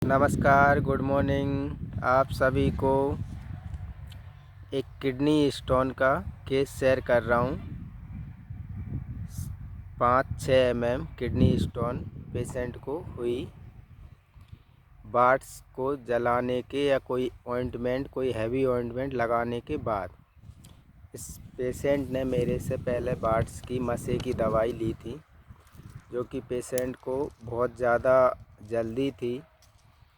नमस्कार, good morning. आप सभी को एक किडनी स्टोन का केस शेयर कर रहा हूँ। 5-6 mm किडनी स्टोन पेशेंट को हुई। बार्ड्स को जलाने के या कोई कोई हैवी ऑइंटमेंट लगाने के बाद इस पेशेंट ने मेरे से पहले बार्ड्स की मसे की दवाई ली थी, जो कि पेशेंट को बहुत ज़्यादा जल्दी थी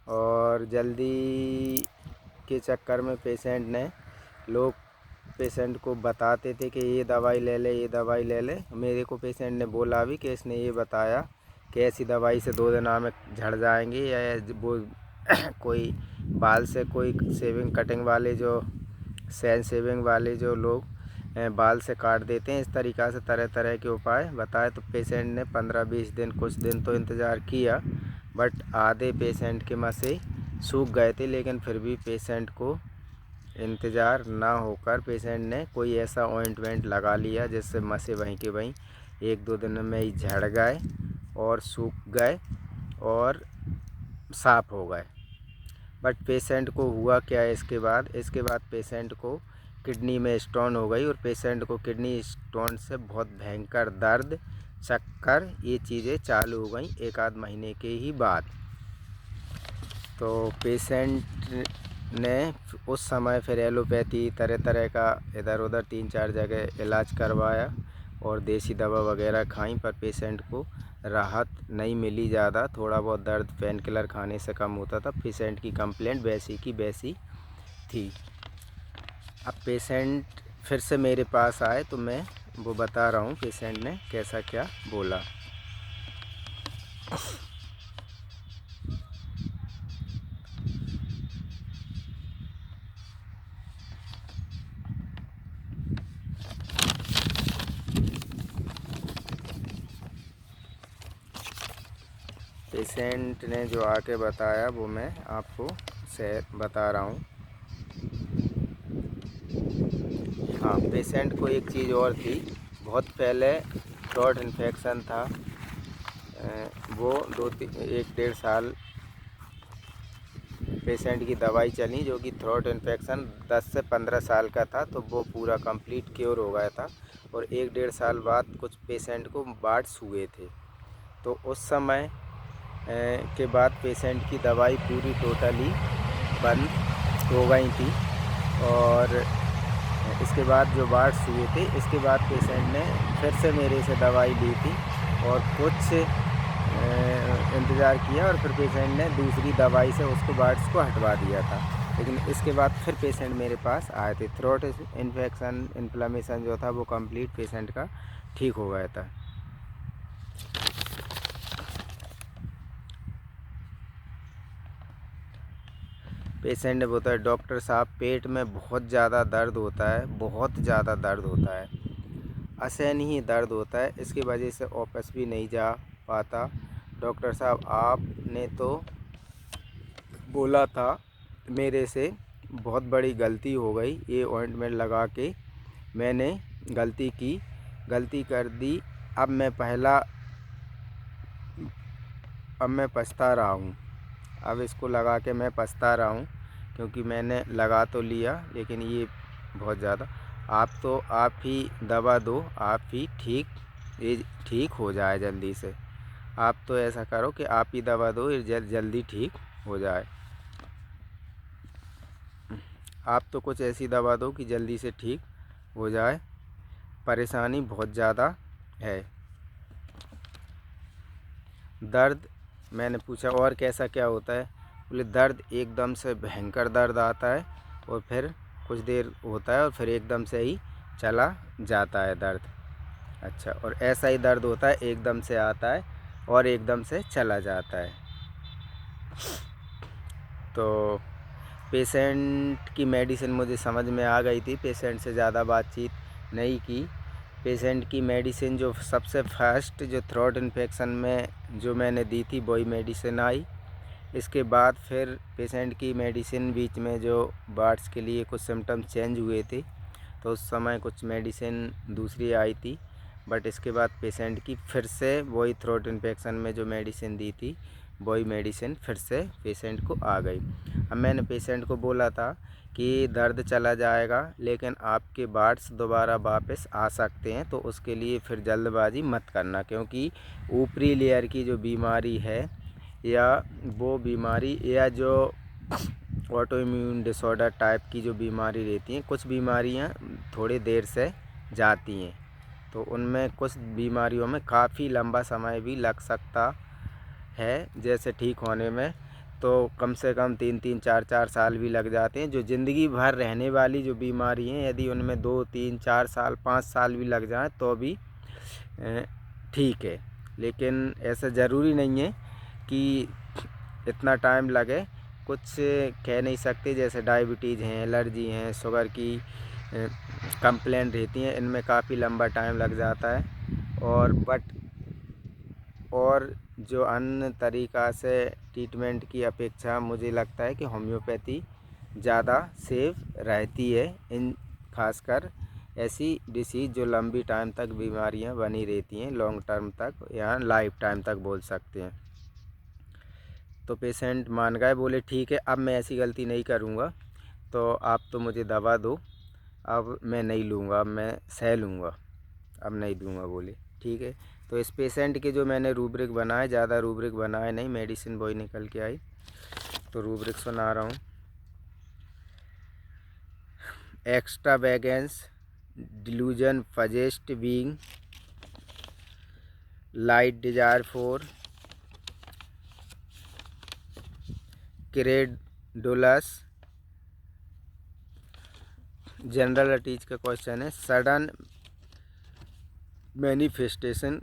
और जल्दी के चक्कर में लोग पेशेंट को बताते थे कि ये दवाई ले ले, ये दवाई ले ले। मेरे को पेशेंट ने बोला भी कि इसने ये बताया कि ऐसी दवाई से 2 दिन में झड़ जाएंगे, या वो कोई बाल से कोई शेविंग कटिंग वाले जो शेविंग वाले जो लोग बाल से काट देते हैं, इस तरीक़ा से तरह तरह के उपाय बताए। तो पेशेंट ने 15-20 दिन कुछ दिन तो इंतज़ार किया, बट आधे पेशेंट के मसे सूख गए थे। लेकिन फिर भी पेशेंट को इंतज़ार ना होकर पेशेंट ने कोई ऐसा ऑइंटमेंट लगा लिया जिससे मसे वहीं के वहीं 1-2 दिन में ही झड़ गए और सूख गए और साफ़ हो गए। बट पेशेंट को हुआ क्या इसके बाद पेशेंट को किडनी में स्टोन हो गई और पेशेंट को किडनी स्टोन से बहुत भयंकर दर्द, चक्कर, ये चीज़ें चालू हो गई 1-आध महीने के ही बाद। तो पेशेंट ने उस समय फिर एलोपैथी तरह तरह का इधर उधर 3-4 जगह इलाज करवाया और देसी दवा वगैरह खाई, पर पेशेंट को राहत नहीं मिली ज़्यादा। थोड़ा बहुत दर्द पेन किलर खाने से कम होता था। पेशेंट की कंप्लेंट वैसी की वैसी थी। अब पेशेंट फिर से मेरे पास आए तो मैं वो बता रहा हूँ पेशेंट ने कैसा क्या बोला। पेशेंट ने जो आके बताया वो मैं आपको शेयर बता रहा हूँ। हाँ, पेशेंट को एक चीज़ और थी। बहुत पहले थ्रोट इन्फेक्शन था। वो 1-1.5 साल पेशेंट की दवाई चली, जो कि थ्रोट इन्फेक्शन 10 से 15 साल का था, तो वो पूरा कंप्लीट क्योर हो गया था। और 1-1.5 साल बाद कुछ पेशेंट को बार्ड्स हुए थे। तो उस समय के बाद पेशेंट की दवाई पूरी टोटली बंद हो गई थी। और इसके बाद जो बार्ड्स हुए थे, इसके बाद पेशेंट ने फिर से मेरे से दवाई ली थी और कुछ इंतज़ार किया और फिर पेशेंट ने दूसरी दवाई से उसको बार्ड्स को हटवा दिया था। लेकिन इसके बाद फिर पेशेंट मेरे पास आए थे। थ्रोट इन्फेक्शन, इन्फ्लेमेशन जो था वो कंप्लीट पेशेंट का ठीक हो गया था। पेशेंट ने बताया, डॉक्टर साहब पेट में बहुत ज़्यादा दर्द होता है, बहुत ज़्यादा दर्द होता है, असहनीय दर्द होता है। इसकी वजह से ऑफिस भी नहीं जा पाता। डॉक्टर साहब आपने तो बोला था, मेरे से बहुत बड़ी गलती हो गई। ये ऑइंटमेंट लगा के मैंने गलती कर दी। अब मैं पछता रहा हूँ। अब इसको लगा के मैं पछता रहा हूँ, क्योंकि मैंने लगा तो लिया, लेकिन ये बहुत ज़्यादा। आप ही दवा दो, आप ही ये ठीक हो जाए जल्दी से। आप तो ऐसा करो कि आप ही दवा दो, ये जल्दी ठीक हो जाए। आप तो कुछ ऐसी दवा दो कि जल्दी से ठीक हो जाए, परेशानी बहुत ज़्यादा है। दर्द, मैंने पूछा और कैसा क्या होता है? बोले दर्द एकदम से भयंकर दर्द आता है और फिर कुछ देर होता है और फिर एकदम से ही चला जाता है दर्द। अच्छा, और ऐसा ही दर्द होता है, एकदम से आता है और एकदम से चला जाता है। तो पेशेंट की मेडिसिन मुझे समझ में आ गई थी, पेशेंट से ज़्यादा बातचीत नहीं की। पेशेंट की मेडिसिन जो सबसे फर्स्ट जो थ्रोट इन्फेक्शन में जो मैंने दी थी वही मेडिसिन आई। इसके बाद फिर पेशेंट की मेडिसिन बीच में जो बार्ड्स के लिए कुछ सिम्टम्स चेंज हुए थे, तो उस समय कुछ मेडिसिन दूसरी आई थी। बट इसके बाद पेशेंट की फिर से वही थ्रोट इन्फेक्शन में जो मेडिसिन दी थी वही मेडिसिन फिर से पेशेंट को आ गई। अब मैंने पेशेंट को बोला था कि दर्द चला जाएगा लेकिन आपके बार्ड्स दोबारा वापस आ सकते हैं, तो उसके लिए फिर जल्दबाजी मत करना, क्योंकि ऊपरी लेयर की जो बीमारी है या वो बीमारी या जो ऑटो इम्यून डिसऑर्डर टाइप की जो बीमारी रहती हैं, कुछ बीमारियां थोड़ी देर से जाती हैं, तो उनमें कुछ बीमारियों में काफ़ी लंबा समय भी लग सकता है जैसे ठीक होने में, तो कम से कम 3-3 4-4 साल भी लग जाते हैं। जो ज़िंदगी भर रहने वाली जो बीमारी हैं, यदि उनमें 2-3-4 साल 5 साल भी लग जाएं तो भी ठीक है, लेकिन ऐसा ज़रूरी नहीं है कि इतना टाइम लगे। कुछ कह नहीं सकते, जैसे डायबिटीज़ हैं, एलर्जी हैं, शुगर की कंप्लेंट रहती हैं, इनमें काफ़ी लंबा टाइम लग जाता है। और जो अन्य तरीक़ा से ट्रीटमेंट की अपेक्षा मुझे लगता है कि होम्योपैथी ज़्यादा सेफ रहती है, इन खासकर ऐसी डिसीज़ जो लंबी टाइम तक बीमारियां बनी रहती हैं, लॉन्ग टर्म तक या लाइफ टाइम तक बोल सकते हैं। तो पेशेंट मान गए, बोले ठीक है अब मैं ऐसी गलती नहीं करूँगा, तो आप तो मुझे दवा दो, अब मैं नहीं लूँगा, अब मैं सह लूँगा, अब नहीं दूँगा, बोले ठीक है। तो इस पेशेंट के जो मैंने रूब्रिक बनाए, ज़्यादा रूब्रिक बनाए नहीं, मेडिसिन बॉय निकल के आई तो रूब्रिक सुना रहा हूँ। एक्स्ट्रा वैगेंस डिल्यूजन फजेस्ट being light desire for credulous. General teach का क्वेश्चन है, sudden manifestation,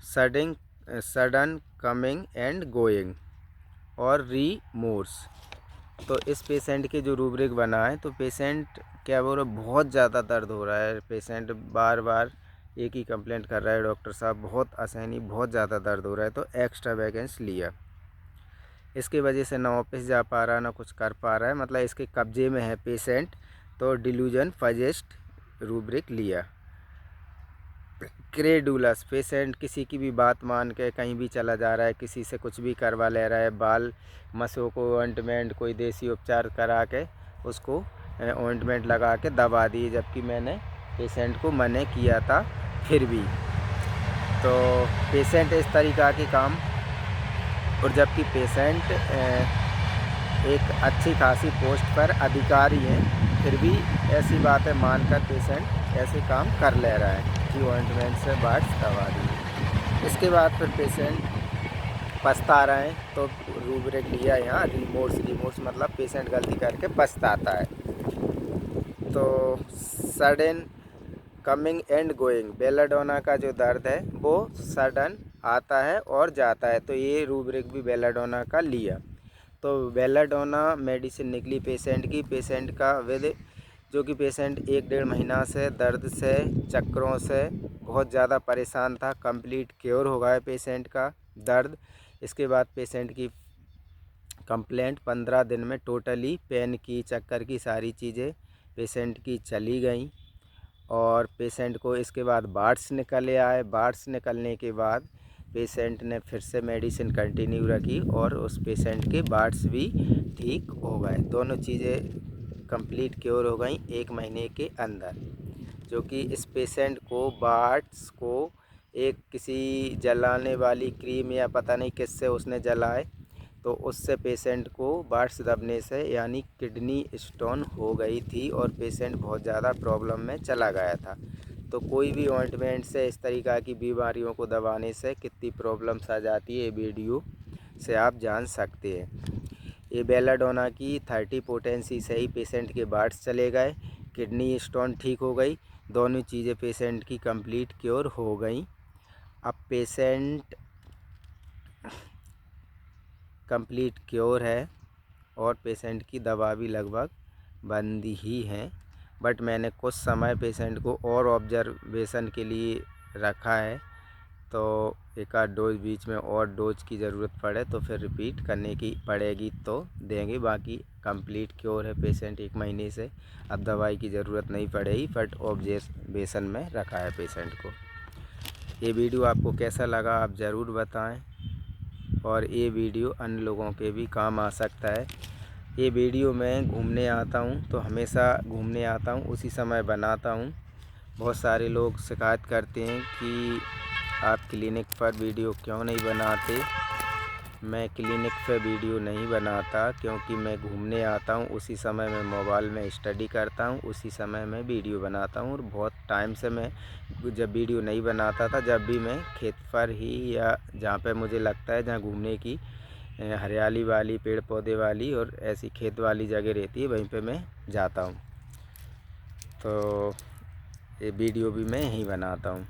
sudden coming and going और रीमोर्स। तो इस पेशेंट के जो रूब्रिक बना है, तो पेशेंट क्या बोल रहा है, बहुत ज़्यादा दर्द हो रहा है, पेशेंट बार बार एक ही कंप्लेंट कर रहा है, डॉक्टर साहब बहुत असहनीय, बहुत ज़्यादा दर्द हो रहा है, तो एक्स्ट्रा वैगेंस लिया। इसके वजह से ना ऑफिस जा पा रहा, ना कुछ कर पा रहा है, मतलब इसके कब्जे में है पेशेंट, तो डिल्यूजन फजेस्ट रूब्रिक लिया। क्रेडुलस, पेशेंट किसी की भी बात मान के कहीं भी चला जा रहा है, किसी से कुछ भी करवा ले रहा है, बाल मसों को ऑइंटमेंट कोई देसी उपचार करा के उसको ऑइंटमेंट लगा के दबा दी, जबकि मैंने पेशेंट को मना किया था फिर भी। तो पेशेंट इस तरीक़ा के काम, और जबकि पेशेंट एक अच्छी खासी पोस्ट पर अधिकारी हैं, फिर भी ऐसी बातें मानकर पेशेंट ऐसे काम कर ले रहा है कि ऑइंटमेंट से बार्ड्स दबा दी। इसके बाद फिर पेशेंट पछता रहे हैं, तो रूब्रिक लिया यहाँ रिमोर्स मतलब पेशेंट गलती करके पछताता है। तो sudden coming and going, belladonna का जो दर्द है वो सडन आता है और जाता है, तो ये रूब्रिक भी बेलाडोना का लिया। तो बेलाडोना मेडिसिन निकली पेशेंट की, पेशेंट का विद जो कि पेशेंट 1-1.5 महीना से दर्द से चक्करों से बहुत ज़्यादा परेशान था, कंप्लीट क्योर हो गया पेशेंट का दर्द। इसके बाद पेशेंट की कंप्लेंट 15 दिन में टोटली पेन की, चक्कर की, सारी चीज़ें पेशेंट की चली गई। और पेशेंट को इसके बाद बार्ड्स निकले आए, बार्ड्स निकलने के बाद पेशेंट ने फिर से मेडिसिन कंटिन्यू रखी और उस पेशेंट के बार्ड्स भी ठीक हो गए। दोनों चीज़ें कंप्लीट क्योर हो गई 1 महीने के अंदर। जो कि इस पेशेंट को बार्ड्स को एक किसी जलाने वाली क्रीम या पता नहीं किससे उसने जलाए, तो उससे पेशेंट को बार्ड्स दबने से यानी किडनी स्टोन हो गई थी और पेशेंट बहुत ज़्यादा प्रॉब्लम में चला गया था। तो कोई भी ऑइंटमेंट से इस तरीक़ा की बीमारियों को दबाने से कितनी प्रॉब्लम्स आ जाती है, ये वीडियो से आप जान सकते हैं। ये बेलाडोना की 30 पोटेंसी से ही पेशेंट के बार्ड्स चले गए, किडनी स्टोन ठीक हो गई, दोनों चीज़ें पेशेंट की कंप्लीट क्योर हो गई। अब पेशेंट कंप्लीट क्योर है और पेशेंट की दवा भी लगभग बंद ही है, बट मैंने कुछ समय पेशेंट को और ऑब्जर्वेशन के लिए रखा है, तो एक आध डोज बीच में और डोज की ज़रूरत पड़े तो फिर रिपीट करने की पड़ेगी तो देंगे। बाकी कंप्लीट क्योर है पेशेंट 1 महीने से, अब दवाई की ज़रूरत नहीं पड़ेगी, बट ऑब्जर्वेशन में रखा है पेशेंट को। ये वीडियो आपको कैसा लगा आप ज़रूर बताएं। और ये वीडियो अन्य लोगों के भी काम आ सकता है। ये वीडियो मैं घूमने आता हूँ तो हमेशा घूमने आता हूँ उसी समय बनाता हूँ। बहुत सारे लोग शिकायत करते हैं कि आप क्लिनिक पर वीडियो क्यों नहीं बनाते। मैं क्लिनिक पर वीडियो नहीं बनाता क्योंकि मैं घूमने आता हूँ, उसी समय मैं मोबाइल में स्टडी करता हूँ, उसी समय मैं वीडियो बनाता हूँ। और बहुत टाइम से मैं जब वीडियो नहीं बनाता था, जब भी मैं खेत पर ही या जहाँ पे मुझे लगता है जहाँ घूमने की हरियाली वाली, पेड़ पौधे वाली और ऐसी खेत वाली जगह रहती है, वहीं पे मैं जाता हूँ। तो ये वीडियो भी मैं यहीं बनाता हूँ।